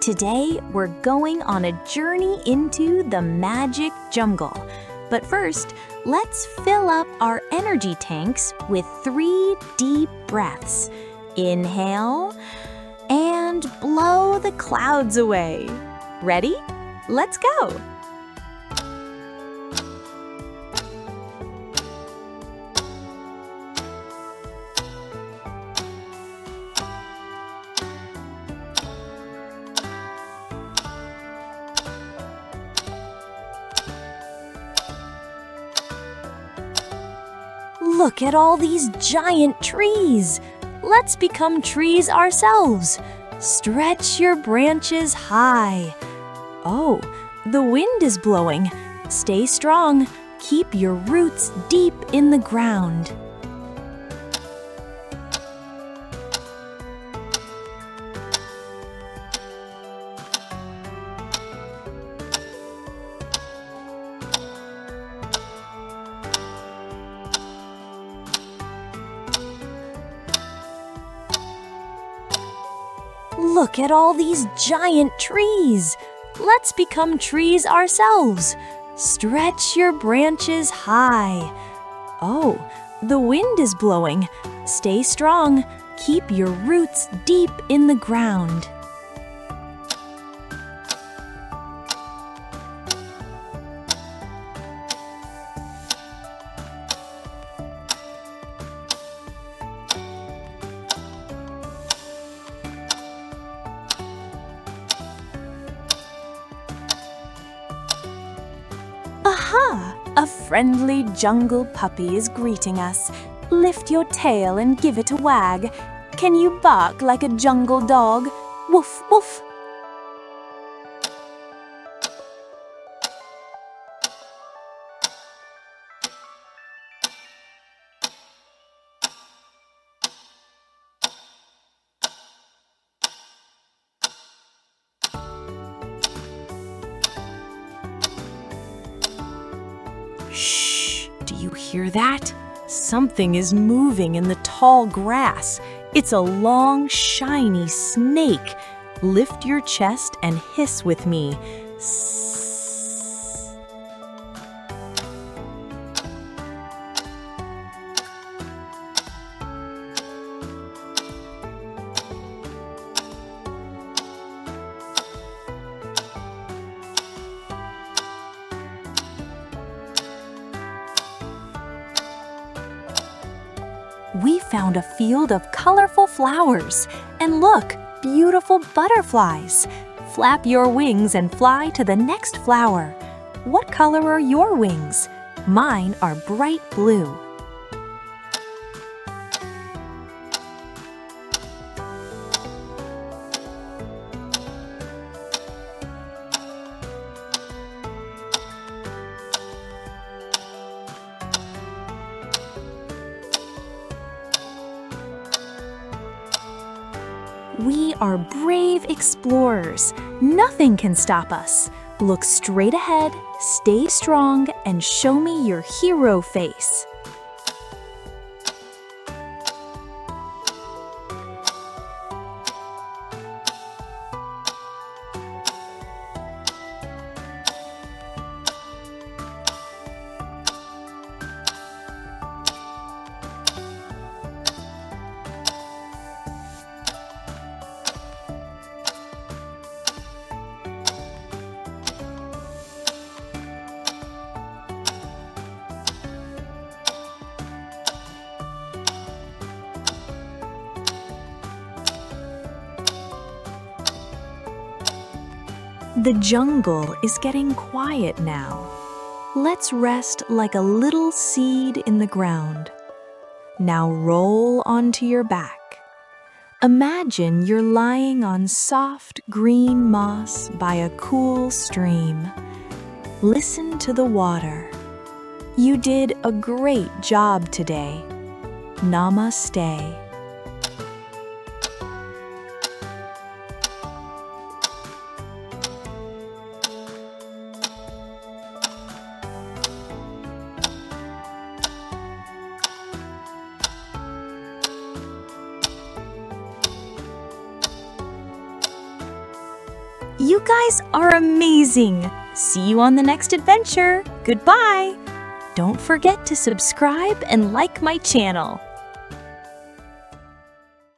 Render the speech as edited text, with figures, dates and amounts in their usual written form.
Today, we're going on a journey into the magic jungle. But first, let's fill up our energy tanks with 3 deep breaths. Inhale and blow the clouds away. Ready? Let's go! Look at all these giant trees! Let's become trees ourselves. Stretch your branches high. Oh, the wind is blowing. Stay strong. Keep your roots deep in the ground. Look at all these giant trees! Let's become trees ourselves. Stretch your branches high. Oh, the wind is blowing. Stay strong. Keep your roots deep in the ground. Aha! A friendly jungle puppy is greeting us. Lift your tail and give it a wag. Can you bark like a jungle dog? Woof, woof. Shh! Do you hear that? Something is moving in the tall grass. It's a long, shiny snake. Lift your chest and hiss with me. Sss. We found a field of colorful flowers. And look, beautiful butterflies. Flap your wings and fly to the next flower. What color are your wings? Mine are bright blue. We are brave explorers. Nothing can stop us. Look straight ahead, stay strong, and show me your hero face. The jungle is getting quiet now. Let's rest like a little seed in the ground. Now roll onto your back. Imagine you're lying on soft green moss by a cool stream. Listen to the water. You did a great job today. Namaste. You guys are amazing. See you on the next adventure. Goodbye. Don't forget to subscribe and like my channel.